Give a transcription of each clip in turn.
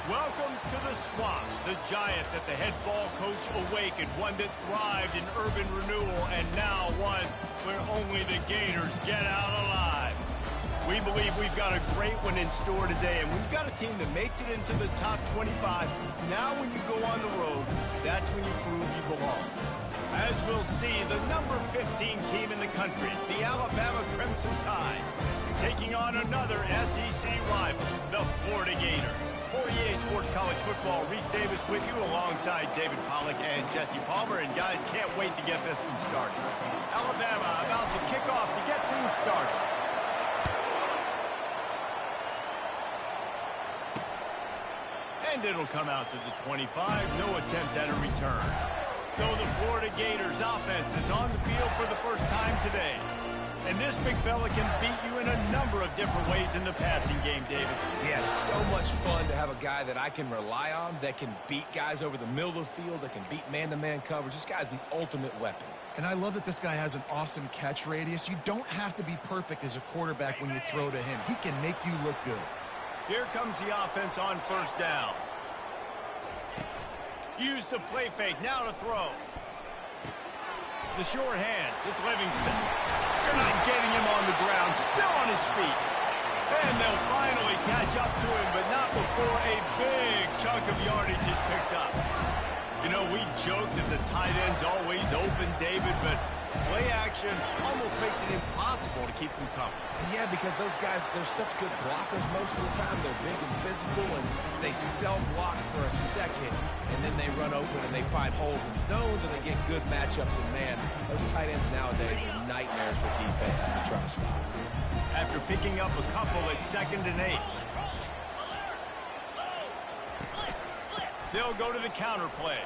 Welcome to the Swamp, the giant that the head ball coach awakened, one that thrived in urban renewal, and now one where only the Gators get out alive. We believe we've got a great one in store today, and we've got a team that makes it into the top 25. Now when you go on the road, that's when you prove you belong. As we'll see, the number 15 team in the country, the Alabama Crimson Tide, taking on another SEC rival, the Florida Gators. For EA Sports College Football, Reese Davis with you alongside David Pollack and Jesse Palmer. And guys, can't wait to get this one started. Alabama about to kick off to get things started. And it'll come out to the 25. No attempt at a return. So the Florida Gators offense is on the field for the first time today. And this big fella can beat you in a number of different ways in the passing game, David. Yeah, so much fun to have a guy that I can rely on, that can beat guys over the middle of the field, that can beat man-to-man coverage. This guy's the ultimate weapon. And I love that this guy has an awesome catch radius. You don't have to be perfect as a quarterback when you throw to him. He can make you look good. Here comes the offense on first down. Use the play fake, now to throw. The short hands, it's Livingston. They're not getting him on the ground, still on his feet. And they'll finally catch up to him, but not before a big chunk of yardage is picked up. You know, we joked that the tight end's always open, David, but play action almost makes it impossible to keep them covered. Yeah, because those guys, they're such good blockers most of the time. They're big and physical, and they self-block for a second, and then they run open and they find holes in zones, and they get good matchups. And, man, those tight ends nowadays are nightmares for defenses to try to stop. After picking up a couple at 2nd and 8. They'll go to the counter play.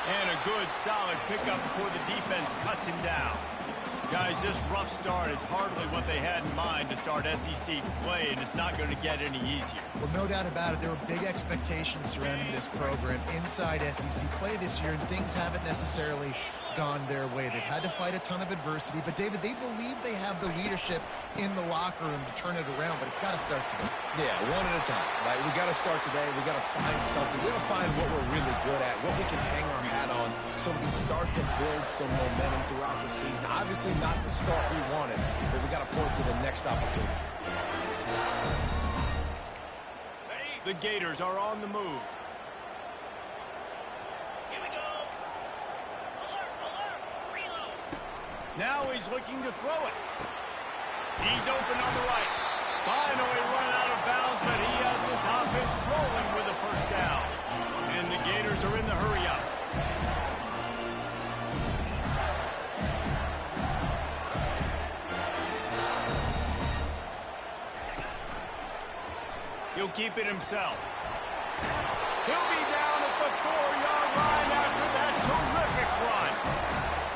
And a good, solid pickup before the defense cuts him down. Guys, this rough start is hardly what they had in mind to start SEC play, and it's not going to get any easier. Well, no doubt about it. There were big expectations surrounding this program inside SEC play this year, and things haven't necessarily gone their way. They've had to fight a ton of adversity, but David, they believe they have the leadership in the locker room to turn it around, but it's got to start today. Yeah, one at a time, right? We got to start today. We got to find something. We got to find what we're really good at, what we can hang our hat on, so we can start to build some momentum throughout the season. Obviously not the start we wanted, but we got to point to the next opportunity. The Gators are on the move. Now he's looking to throw it. He's open on the right. Finally run out of bounds, but he has this offense rolling with a first down. And the Gators are in the hurry-up. He'll keep it himself. He'll be down at the 4-yard line after that terrific run.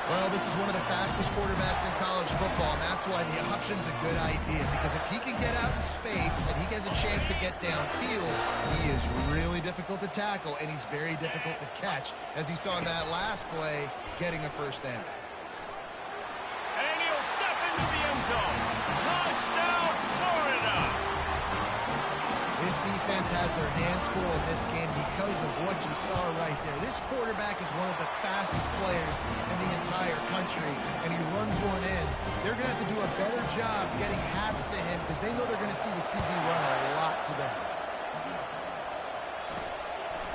Well, this is one of the fastest quarterbacks in college football, and that's why the option's a good idea, because if he can get out in space and he has a chance to get downfield, he is really difficult to tackle, and he's very difficult to catch, as you saw in that last play, getting a first down. And he'll step into the end zone. Touchdown, Florida! This defense has their hands full in this game because of what you saw right there. This quarterback is one of the fastest players in the entire country, and he runs one in. They're going to have to do a better job getting hats to him because they know they're going to see the QB run a lot today.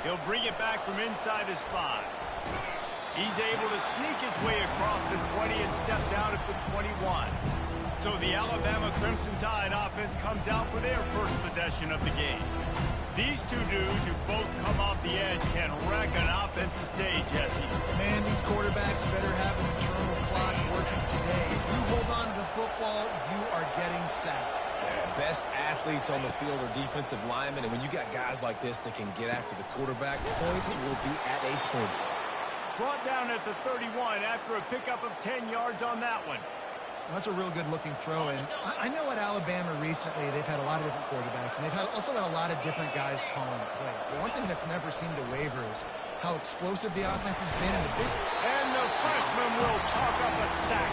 He'll bring it back from inside his 5. He's able to sneak his way across the 20 and steps out at the 21. So the Alabama Crimson Tide offense comes out for their first possession of the game. These two dudes who both come off the edge can wreck an offensive stage, Jesse. Man, these quarterbacks better have an internal clock working today. If you hold on to the football, you are getting sacked. Yeah, best athletes on the field are defensive linemen, and when you got guys like this that can get after the quarterback, points will be at a premium. Brought down at the 31 after a pickup of 10 yards on that one. That's a real good-looking throw, and I know at Alabama recently they've had a lot of different quarterbacks, and they've also had a lot of different guys calling plays. But one thing that's never seemed to waver is how explosive the offense has been in the big. And the freshman will chalk up a sack.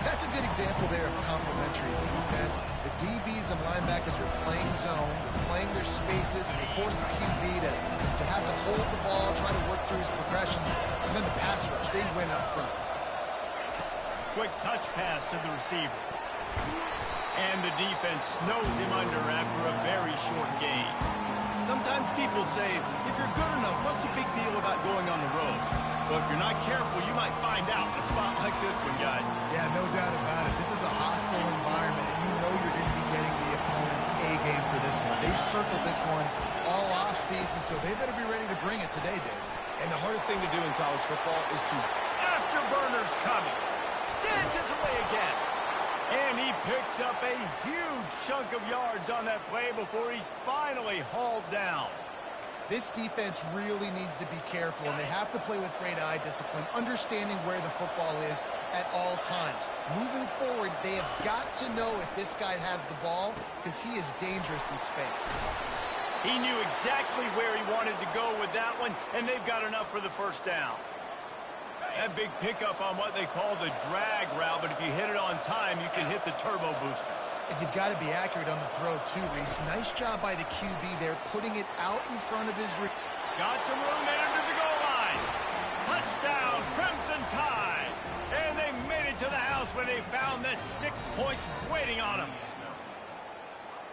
That's a good example there of complementary defense. The DBs and linebackers are playing zone, they're playing their spaces, and they force the QB to have to hold the ball, try to work through his progressions, and then the pass rush, they win up front. Quick touch pass to the receiver. And the defense snows him under after a very short gain. Sometimes people say, if you're good enough, what's the big deal about going on the road? Well, if you're not careful, you might find out in a spot like this one, guys. Yeah, no doubt about it. This is a hostile environment, and you know you're going to be getting the opponent's A game for this one. They've circled this one all offseason, so they better be ready to bring it today, Dave. And the hardest thing to do in college football is to... Afterburners coming. Dances away again. And he picks up a huge chunk of yards on that play before he's finally hauled down. This defense really needs to be careful, and they have to play with great eye discipline, understanding where the football is at all times. Moving forward, they have got to know if this guy has the ball, because he is dangerous in space. He knew exactly where he wanted to go with that one, and they've got enough for the first down. That big pickup on what they call the drag route, but if you hit it on time, you can hit the turbo boosters. And you've got to be accurate on the throw, too, Reese. Nice job by the QB there, putting it out in front of his... Got some room there under the goal line. Touchdown, Crimson Tide. And they made it to the house when they found that 6 points waiting on them.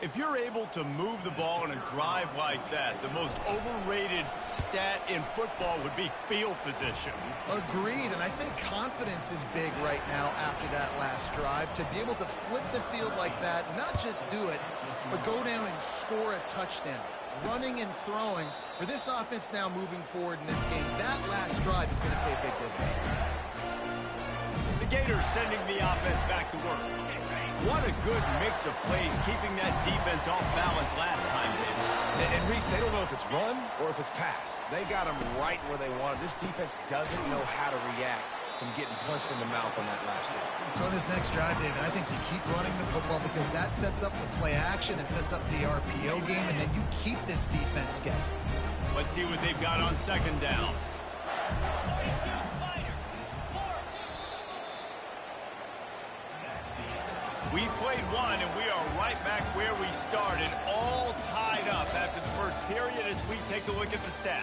If you're able to move the ball in a drive like that, the most overrated stat in football would be field position. Agreed, and I think confidence is big right now after that last drive. To be able to flip the field like that, not just do it, but go down and score a touchdown. Running and throwing. For this offense now moving forward in this game, that last drive is going to pay big dividends. The Gators sending the offense back to work. What a good mix of plays, keeping that defense off balance last time, David. And Reese, they don't know if it's run or if it's pass. They got them right where they want them. This defense doesn't know how to react from getting punched in the mouth on that last drive. So in this next drive, David, I think you keep running the football because that sets up the play action, it sets up the RPO game, and then you keep this defense guessing. Let's see what they've got on second down. We played one, and we are right back where we started, all tied up after the first period as we take a look at the stats.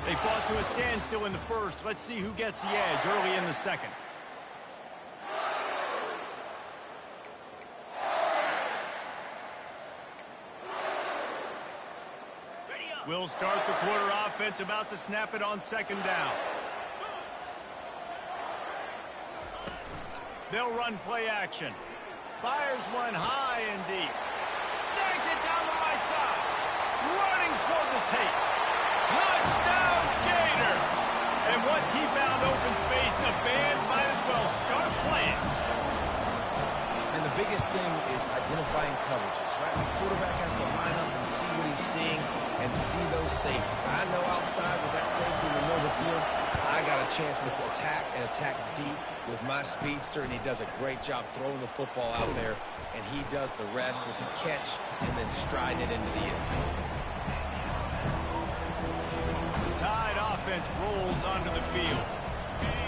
They fought to a standstill in the first. Let's see who gets the edge early in the second. We'll start the quarter offense, about to snap it on second down. They'll run play action. Fires one high and deep. Snags it down the right side. Running toward the tape. Touchdown Gators! And once he found open space, the band might as well start playing. And the biggest thing is identifying coverages, right? The quarterback has to line up and see what he's seeing and see those safeties. I know outside with that safety in the middle of the field, I got a chance to attack and attack deep with my speedster, and he does a great job throwing the football out there, and he does the rest with the catch and then striding it into the end zone. The Tide offense rolls onto the field.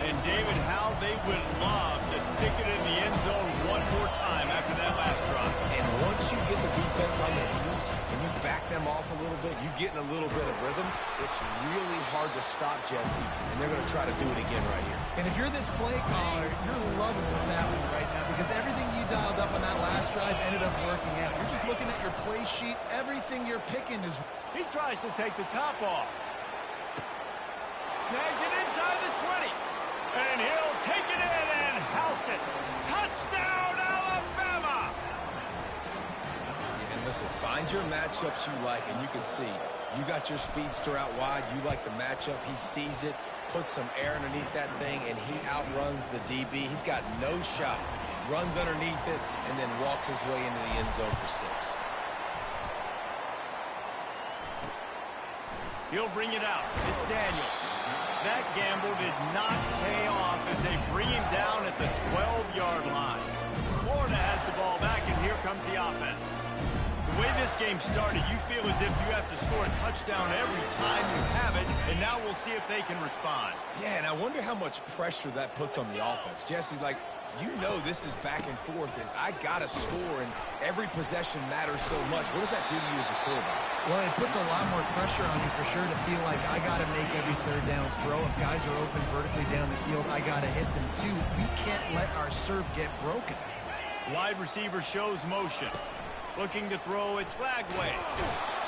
And David, how they would love to stick it in the end zone one more time after that last drive. And once you get the defense on their heels and you back them off a little bit, you get in a little bit of rhythm, it's really hard to stop Jesse, and they're going to try to do it again right here. And if you're this play caller, you're loving what's happening right now because everything you dialed up on that last drive ended up working out. You're just looking at your play sheet. Everything you're picking is... He tries to take the top off. Snags it inside the 20. And he'll take it in and house it. Touchdown, Alabama! And listen, find your matchups you like, and you can see. You got your speedster out wide. You like the matchup. He sees it, puts some air underneath that thing, and he outruns the DB. He's got no shot. Runs underneath it, and then walks his way into the end zone for 6. He'll bring it out. It's Daniels. That gamble did not pay off as they bring him down at the 12-yard line. Florida has the ball back, and here comes the offense. The way this game started, you feel as if you have to score a touchdown every time you have it, and now we'll see if they can respond. Yeah, and I wonder how much pressure that puts on the offense. Jesse, like, you know this is back and forth, and I got to score, and every possession matters so much. What does that do to you as a quarterback? Well, it puts a lot more pressure on you for sure to feel like I got to make every third down throw. If guys are open vertically down the field, I got to hit them too. We can't let our serve get broken. Wide receiver shows motion. Looking to throw, it's Lagway.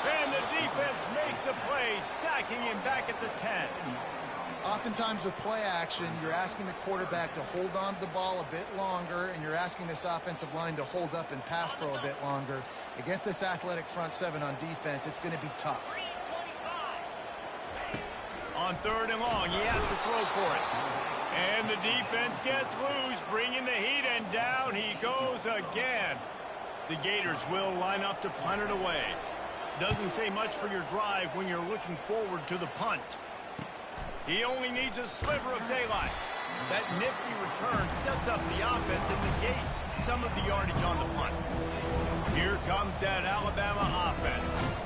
And the defense makes a play, sacking him back at the 10. Oftentimes with play action, you're asking the quarterback to hold on to the ball a bit longer, and you're asking this offensive line to hold up and pass pro a bit longer. Against this athletic front seven on defense, it's going to be tough. On 3rd and long, he has to throw for it. And the defense gets loose, bringing the heat, and down he goes again. The Gators will line up to punt it away. Doesn't say much for your drive when you're looking forward to the punt. He only needs a sliver of daylight. That nifty return sets up the offense and negates some of the yardage on the punt. Here comes that Alabama offense.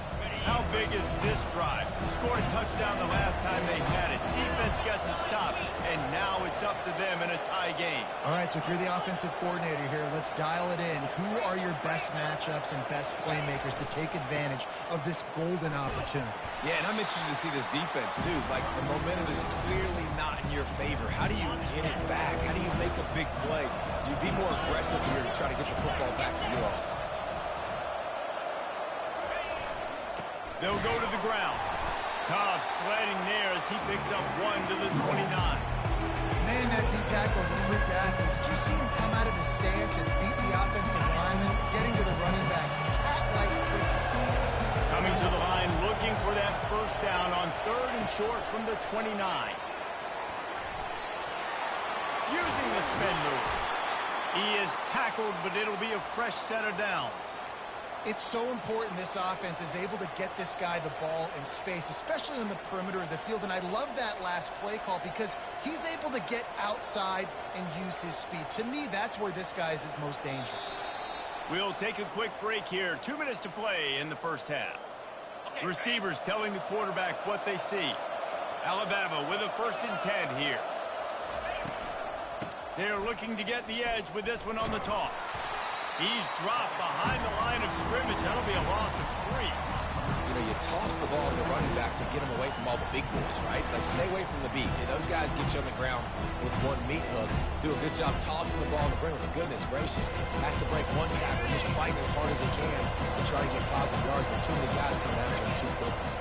How big is this drive? Scored a touchdown the last time they had it. Defense got to stop, and now it's up to them in a tie game. All right, so if you're the offensive coordinator here, let's dial it in. Who are your best matchups and best playmakers to take advantage of this golden opportunity? Yeah, and I'm interested to see this defense, too. Like, the momentum is clearly not in your favor. How do you get it back? How do you make a big play? Do you be more aggressive here to try to get the football back to your offense? They'll go to the ground. Cobb sledding there as he picks up 1 to the 29. Man, that D-tackle is a freak athlete. Did you see him come out of his stance and beat the offensive lineman, getting to the running back? Cat-like quickness. Coming to the line, looking for that first down on 3rd and short from the 29. Using the spin move. He is tackled, but it'll be a fresh set of downs. It's so important this offense is able to get this guy the ball in space, especially on the perimeter of the field. And I love that last play call because he's able to get outside and use his speed. To me, that's where this guy is his most dangerous. We'll take a quick break here. 2 minutes to play in the first half. Receivers telling the quarterback what they see. Alabama with a 1st and 10 here. They're looking to get the edge with this one on the toss. He's dropped behind the line of scrimmage. That'll be a loss of 3. You know, you toss the ball to the running back to get him away from all the big boys, right? Like, stay away from the beef. Hey, those guys get you on the ground with one meat hook. Do a good job tossing the ball to the rim. Goodness gracious. Has to break one tackle, just fighting as hard as he can to try to get positive yards, but too many guys come after him too quickly.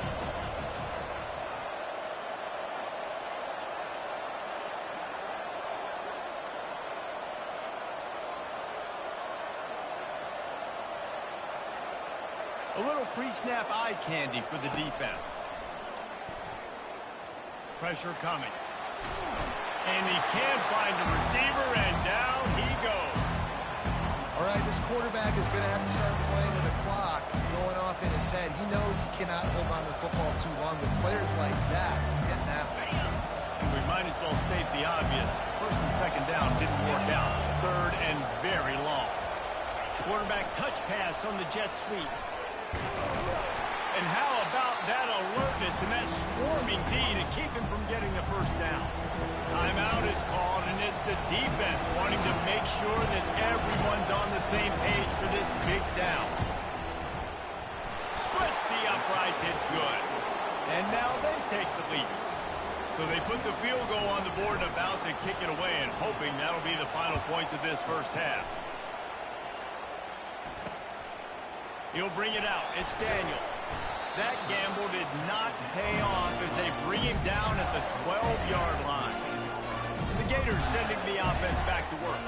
A little pre-snap eye candy for the defense. Pressure coming. And he can't find a receiver, and down he goes. All right, this quarterback is going to have to start playing with the clock going off in his head. He knows he cannot hold on to the football too long, but players like that getting after him. And we might as well state the obvious. 1st and 2nd down didn't work out. 3rd and very long. Quarterback touch pass on the jet sweep. And how about that alertness and that swarming D to keep him from getting the first down? Timeout is called, and it's the defense wanting to make sure that everyone's on the same page for this big down. Splits the uprights, it's good. And now they take the lead. So they put the field goal on the board and about to kick it away, and hoping that'll be the final points of this first half. He'll bring it out. It's Daniels. That gamble did not pay off as they bring him down at the 12-yard line. The Gators sending the offense back to work.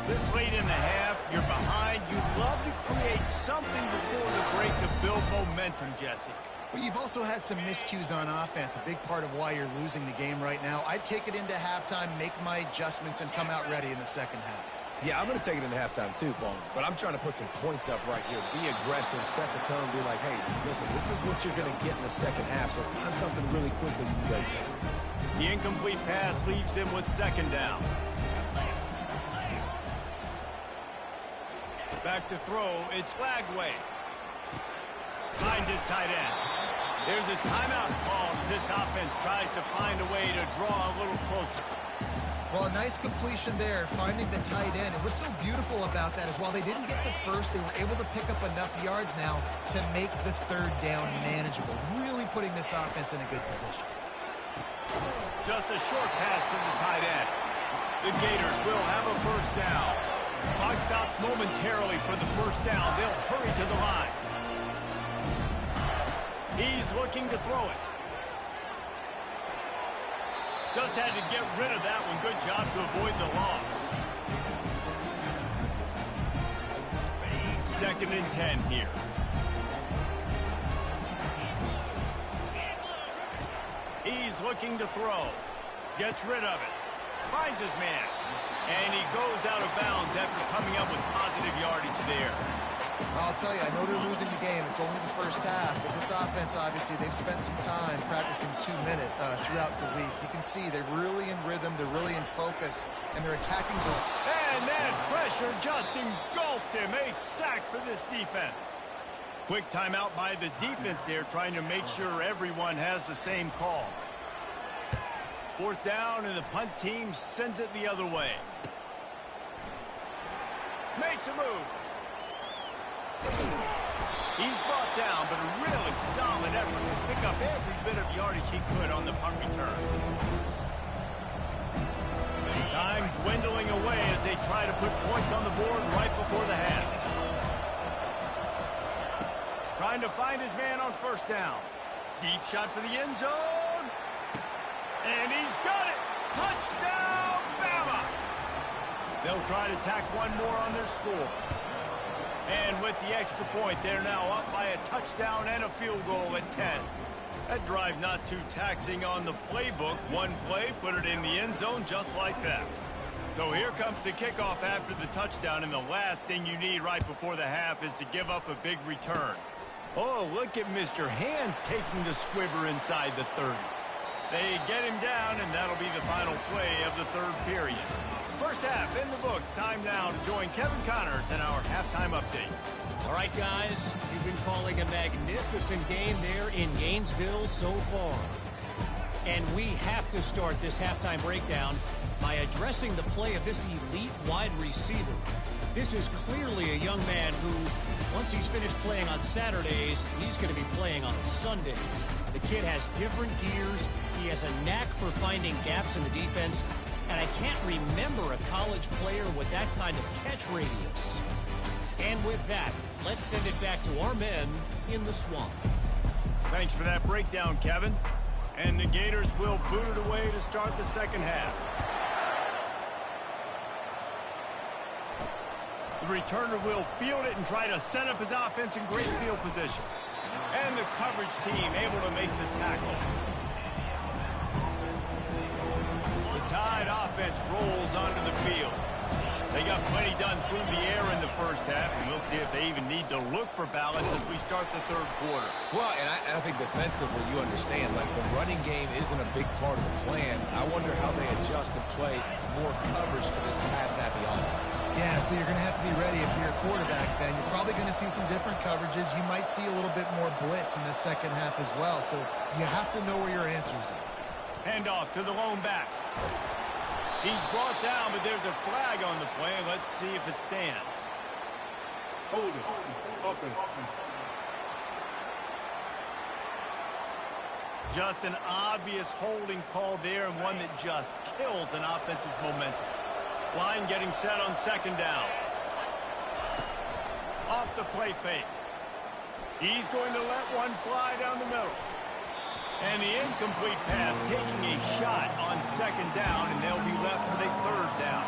This late in the half, you're behind. You'd love to create something before the break to build momentum, Jesse. But you've also had some miscues on offense, a big part of why you're losing the game right now. I'd take it into halftime, make my adjustments, and come out ready in the second half. Yeah, I'm going to take it into halftime too, Paul. But I'm trying to put some points up right here. Be aggressive, set the tone, be like, hey, listen, this is what you're going to get in the second half, so find something really quickly you can go to. The incomplete pass leaves him with second down. Back to throw. It's Lagway. Finds his tight end. There's a timeout called as this offense tries to find a way to draw a little closer. Well, a nice completion there, finding the tight end. And what's so beautiful about that is while they didn't get the first, they were able to pick up enough yards now to make the third down manageable. Really putting this offense in a good position. Just a short pass to the tight end. The Gators will have a first down. Clock stops momentarily for the first down. They'll hurry to the line. He's looking to throw it. Just had to get rid of that one. Good job to avoid the loss. 2nd and 10 here. He's looking to throw. Gets rid of it. Finds his man. And he goes out of bounds after coming up with positive yardage there. I'll tell you, I know they're losing the game. It's only the first half, but this offense, obviously, they've spent some time practicing 2-minute throughout the week. You can see they're really in rhythm, they're really in focus, and they're attacking the... And that pressure just engulfed him. A sack for this defense. Quick timeout by the defense there, trying to make sure everyone has the same call. 4th down, and the punt team sends it the other way. Makes a move. He's brought down, but a really solid effort to pick up every bit of yardage he could on the punt return. Time dwindling away as they try to put points on the board right before the half. Trying to find his man on first down. Deep shot for the end zone. And he's got it. Touchdown, Bama. They'll try to tack one more on their score. And with the extra point, they're now up by a touchdown and a field goal at 10. That drive not too taxing on the playbook. One play, put it in the end zone just like that. So here comes the kickoff after the touchdown, and the last thing you need right before the half is to give up a big return. Oh, look at Mr. Hands taking the squibber inside the 30. They get him down, and that'll be the final play of the third period. First half in the books. Time now to join Kevin Connors in our halftime update. All right, guys, you've been calling a magnificent game there in Gainesville so far. And we have to start this halftime breakdown by addressing the play of this elite wide receiver. This is clearly a young man who, once he's finished playing on Saturdays, he's going to be playing on Sundays. The kid has different gears. He has a knack for finding gaps in the defense. And I can't remember a college player with that kind of catch radius. And with that, let's send it back to our men in the swamp. Thanks for that breakdown, Kevin. And the Gators will boot it away to start the second half. The returner will field it and try to set up his offense in great field position. And the coverage team able to make the tackle. Tide offense rolls onto the field. They got plenty done through the air in the first half, and we'll see if they even need to look for balance as we start the third quarter. Well, and I think defensively, you understand, like the running game isn't a big part of the plan. I wonder how they adjust and play more coverage to this pass-happy offense. Yeah, so you're going to have to be ready if you're a quarterback, Ben. You're probably going to see some different coverages. You might see a little bit more blitz in the second half as well, so you have to know where your answers are. Handoff to the lone back. He's brought down, but there's a flag on the play. Let's see if it stands. Hold it. Up and Just an obvious holding call there, and one that just kills an offense's momentum. Line getting set on second down. Off the play fake. He's going to let one fly down the middle. And the incomplete pass taking a shot on second down, and they'll be left with a third down.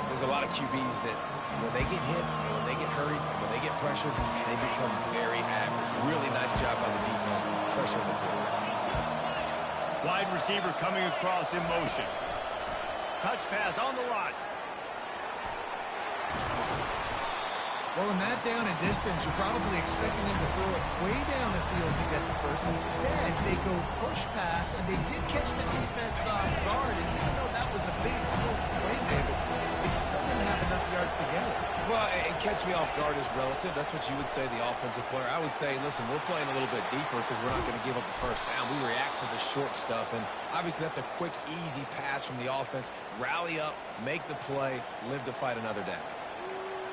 There's a lot of QBs that when they get hit, and when they get hurried, and when they get pressured, they become very average. Really nice job by the defense, pressuring the quarterback. Wide receiver coming across in motion. Touch pass on the run. Well, in that down and distance, you're probably expecting him to throw it way down the field to get the first. Instead, they go push pass, and they did catch the defense off guard. And even though that was a big explosive play, David, they still didn't have enough yards to get it. Well, and catch me off guard is relative. That's what you would say, the offensive player. I would say, listen, we're playing a little bit deeper because we're not going to give up the first down. We react to the short stuff, and obviously that's a quick, easy pass from the offense. Rally up, make the play, live to fight another down.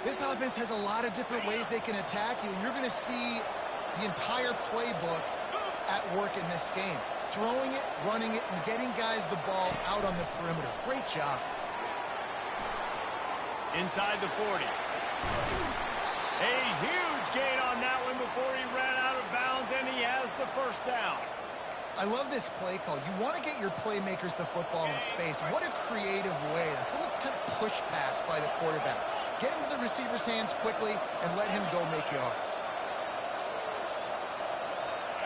This offense has a lot of different ways they can attack you, and you're going to see the entire playbook at work in this game. Throwing it, running it, and getting guys the ball out on the perimeter. Great job. Inside the 40. A huge gain on that one before he ran out of bounds, and he has the first down. I love this play call. You want to get your playmakers the football in space. What a creative way. This little kind of push pass by the quarterback. Get into the receiver's hands quickly and let him go make yards.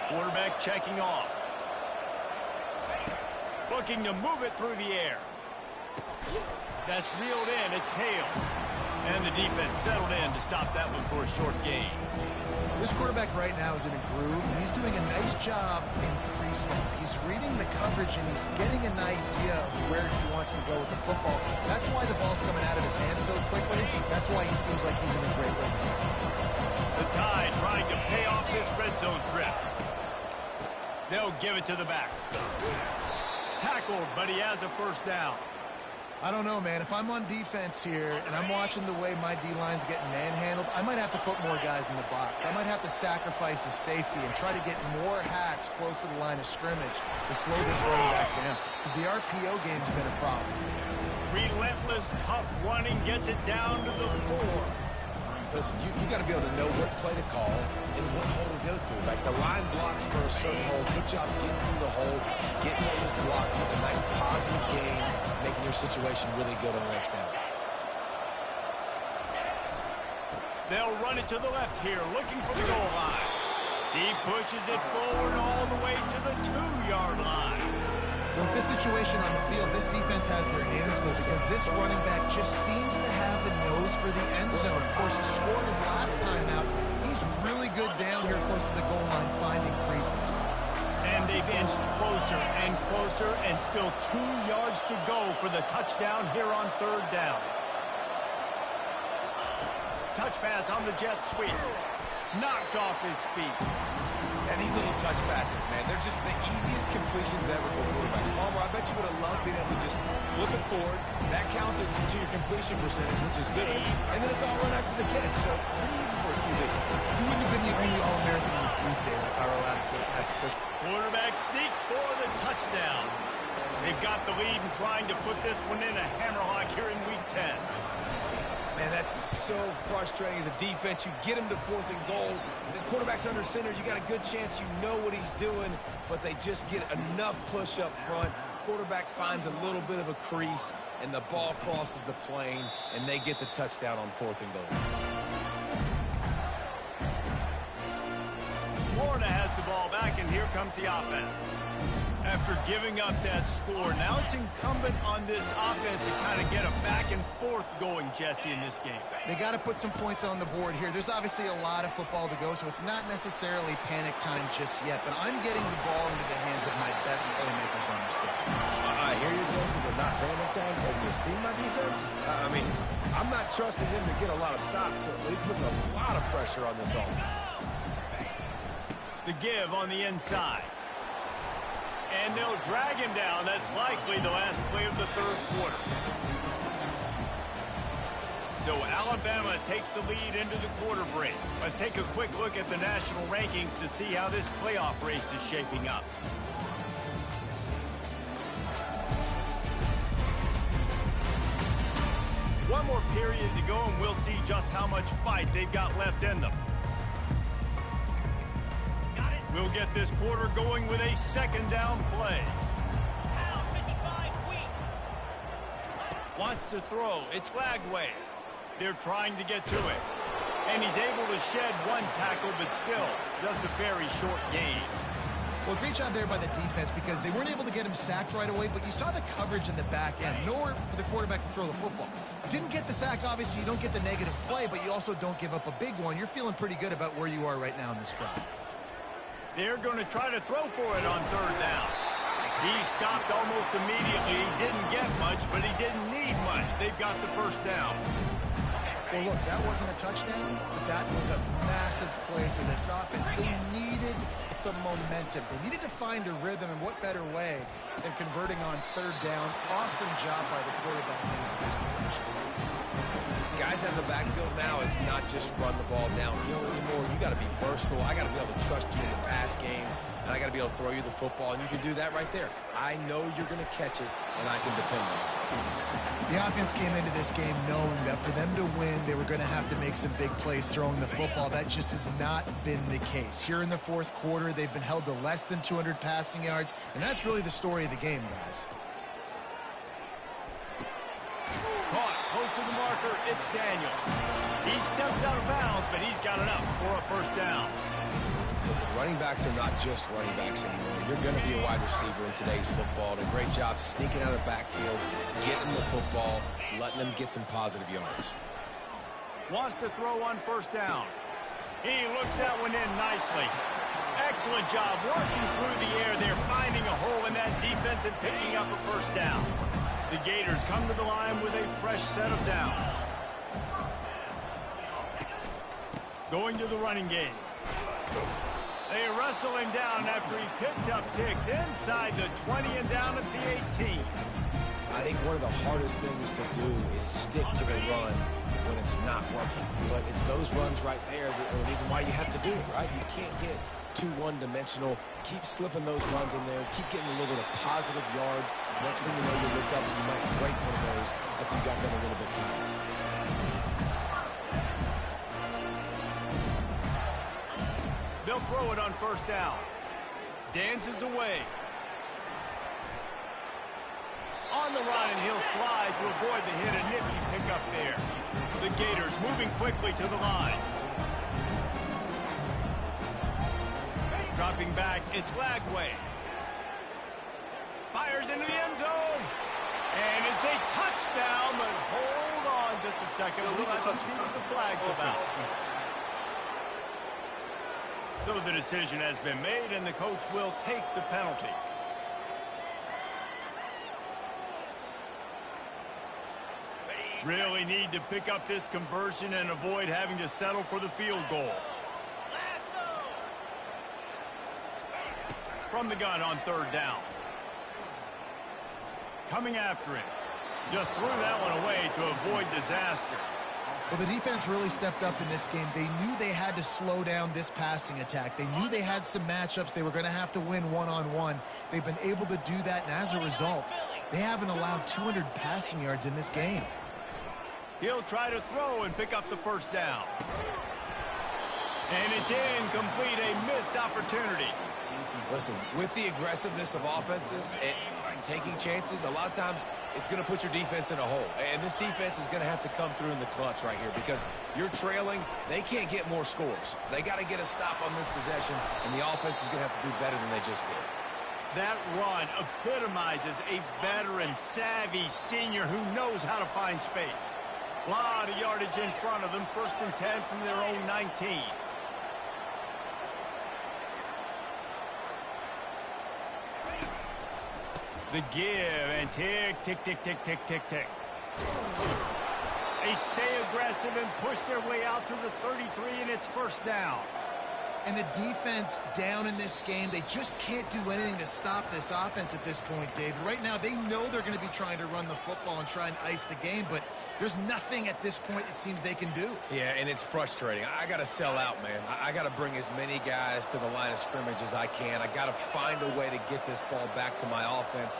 Quarterback checking off. Looking to move it through the air. That's reeled in. It's Hale. And the defense settled in to stop that one for a short gain. This quarterback right now is in a groove, and he's doing a nice job in pre-snap. He's reading the coverage, and he's getting an idea of where he wants to go with the football. That's why the ball's coming out of his hands so quickly. That's why he seems like he's in a great way. The Tide trying to pay off this red zone trip. They'll give it to the back. Tackled, but he has a first down. I don't know, man. If I'm on defense here and I'm watching the way my D-line's getting manhandled, I might have to put more guys in the box. I might have to sacrifice his safety and try to get more hacks close to the line of scrimmage to slow this running back down, because the RPO game's been a problem. Relentless, tough running gets it down to the 4. Listen, you got to be able to know what play to call and what hole to go through. Like the line blocks for a certain hole. Good job getting through the hole, getting what was blocked with a nice positive gain, making your situation really good on the next down. They'll run it to the left here, looking for the goal line. He pushes it forward all the way to the 2-yard line. With this situation on the field, this defense has their hands full because this running back just seems to have the nose for the end zone. Of course, he scored his last time out. He's really good down here close to the goal line, finding creases. And they've inched closer and closer, and still 2 yards to go for the touchdown here on 3rd down. Touch pass on the jet sweep. Knocked off his feet. And these little touch passes, man, they're just the easiest completions ever for quarterbacks. Palmer, I bet you would have loved being able to just flip it forward. That counts as to your completion percentage, which is good. And then it's all run up to the catch, so pretty easy for a QB. You wouldn't have been the only All-American in this booth there if I were allowed to push. Quarterback sneak for the touchdown. They've got the lead and trying to put this one in a hammerlock here in Week 10. Man, that's so frustrating as a defense. You get him to 4th and goal. The quarterback's under center. You got a good chance you know what he's doing, but they just get enough push up front. Quarterback finds a little bit of a crease, and the ball crosses the plane, and they get the touchdown on 4th and goal. Florida has the ball back, and here comes the offense. After giving up that score, now it's incumbent on this offense to kind of get a back and forth going, Jesse, in this game. They got to put some points on the board here. There's obviously a lot of football to go, so it's not necessarily panic time just yet, but I'm getting the ball into the hands of my best playmakers on this field. I hear you, Jesse, but not panic time. Have you seen my defense? I mean, I'm not trusting them to get a lot of stops, so it puts a lot of pressure on this offense. The give on the inside. And they'll drag him down. That's likely the last play of the 3rd quarter. So Alabama takes the lead into the quarter break. Let's take a quick look at the national rankings to see how this playoff race is shaping up. One more period to go, and we'll see just how much fight they've got left in them. We'll get this quarter going with a 2nd down play. Wants to throw. It's Lagway. They're trying to get to it. And he's able to shed 1 tackle, but still just a very short gain. Well, great job there by the defense because they weren't able to get him sacked right away, but you saw the coverage in the back end. Nowhere for the quarterback to throw the football. Didn't get the sack, obviously. You don't get the negative play, but you also don't give up a big one. You're feeling pretty good about where you are right now in this drive. They're going to try to throw for it on third down. He stopped almost immediately. He didn't get much, but he didn't need much. They've got the first down. Well, look, that wasn't a touchdown, but that was a massive play for this offense. They needed some momentum. They needed to find a rhythm, and what better way than converting on third down. Awesome job by the quarterback in this position. Guys out of the backfield now, it's not just run the ball downhill anymore. You got to be versatile. I got to be able to trust you in the pass game, and I got to be able to throw you the football, and you can do that right there. I know you're going to catch it, and I can depend on it. The offense came into this game knowing that for them to win, they were going to have to make some big plays throwing the football. That just has not been the case. Here in the fourth quarter, they've been held to less than 200 passing yards, and that's really the story of the game, guys. Caught, close to the marker, it's Daniels. He steps out of bounds, but he's got enough for a first down. Listen, running backs are not just running backs anymore. You're going to be a wide receiver in today's football. And a great job sneaking out of the backfield, getting the football, letting them get some positive yards. Wants to throw on first down. He looks that one in nicely. Excellent job working through the air there, finding a hole in that defense and picking up a first down. The Gators come to the line with a fresh set of downs. Going to the running game. They wrestle him down after he picked up 6 inside the 20 and down at the 18. I think one of the hardest things to do is stick to the run when it's not working. But it's those runs right there that are the reason why you have to do it, right? You can't get too one-dimensional. Keep slipping those runs in there. Keep getting a little bit of positive yards. Next thing you know, you look up and you might break one of those after you got them a little bit tired. They'll throw it on first down. Dances away. On the run, and he'll slide to avoid the hit. A nifty pickup there. The Gators moving quickly to the line. Dropping back, it's Lagway. Fires into the end zone. And it's a touchdown, but hold on just a second. We'll have to see what the flag's about. So the decision has been made, and the coach will take the penalty. Really need to pick up this conversion and avoid having to settle for the field goal. From the gun on third down. Coming after him. Just threw that one away to avoid disaster. Well, the defense really stepped up in this game. They knew they had to slow down this passing attack. They knew they had some matchups they were going to have to win one-on-one. They've been able to do that, and as a result, they haven't allowed 200 passing yards in this game. He'll try to throw and pick up the first down. And it's incomplete, a missed opportunity. Listen, with the aggressiveness of offenses and taking chances, a lot of times it's going to put your defense in a hole. And this defense is going to have to come through in the clutch right here because you're trailing. They can't get more scores. They got to get a stop on this possession, and the offense is going to have to do better than they just did. That run epitomizes a veteran, savvy senior who knows how to find space. A lot of yardage in front of them, 1st and 10 from their own 19. The give, and tick, tick, tick, tick, tick, tick, tick. They stay aggressive and push their way out to the 33, and it's first down. And the defense down in this game, they just can't do anything to stop this offense at this point, Dave. Right now, they know they're going to be trying to run the football and try and ice the game, but there's nothing at this point it seems they can do. Yeah, and it's frustrating. I got to sell out, man. I got to bring as many guys to the line of scrimmage as I can. I got to find a way to get this ball back to my offense.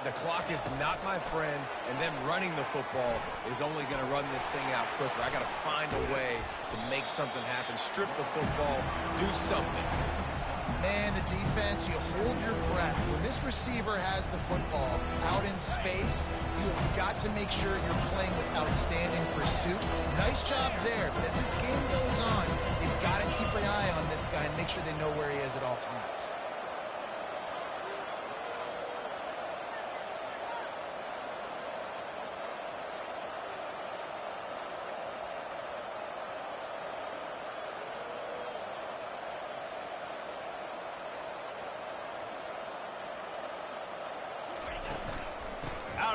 The clock is not my friend, and them running the football is only going to run this thing out quicker. I got to find a way to make something happen, strip the football, do something. Man, the defense, you hold your breath. When this receiver has the football out in space, you have got to make sure you're playing with outstanding pursuit. Nice job there, but as this game goes on, you've got to keep an eye on this guy and make sure they know where he is at all times.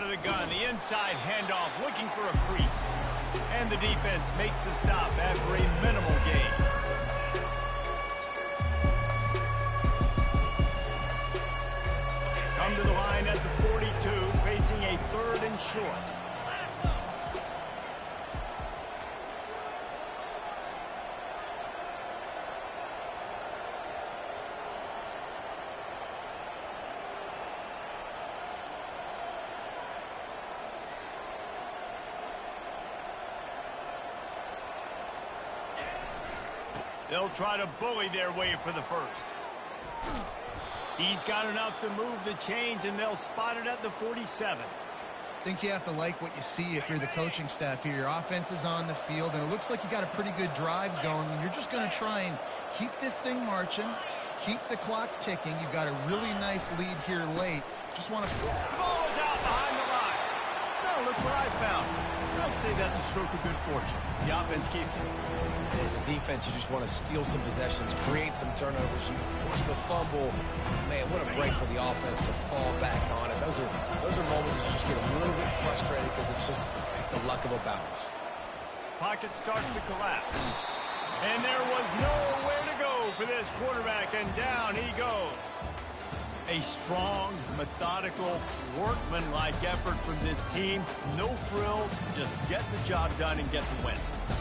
out of the gun. The inside handoff looking for a crease. And the defense makes the stop after a minimal gain. Come to the line at the 42, facing a 3rd and short. They'll try to bully their way for the first. He's got enough to move the chains, and they'll spot it at the 47. I think you have to like what you see if you're the coaching staff here. Your offense is on the field, and it looks like you got a pretty good drive going, and you're just going to try and keep this thing marching, keep the clock ticking. You've got a really nice lead here late. Just want to... The ball is out behind the line. Now look what I found. I'd say that's a stroke of good fortune. The offense keeps it. As a defense, you just want to steal some possessions, create some turnovers. You force the fumble. Man, what a break for the offense to fall back on it. Those are moments that you just get a little bit frustrated because it's the luck of a bounce. Pocket starts to collapse. And there was nowhere to go for this quarterback, and down he goes. A strong, methodical, workmanlike effort from this team. No frills, just get the job done and get the win.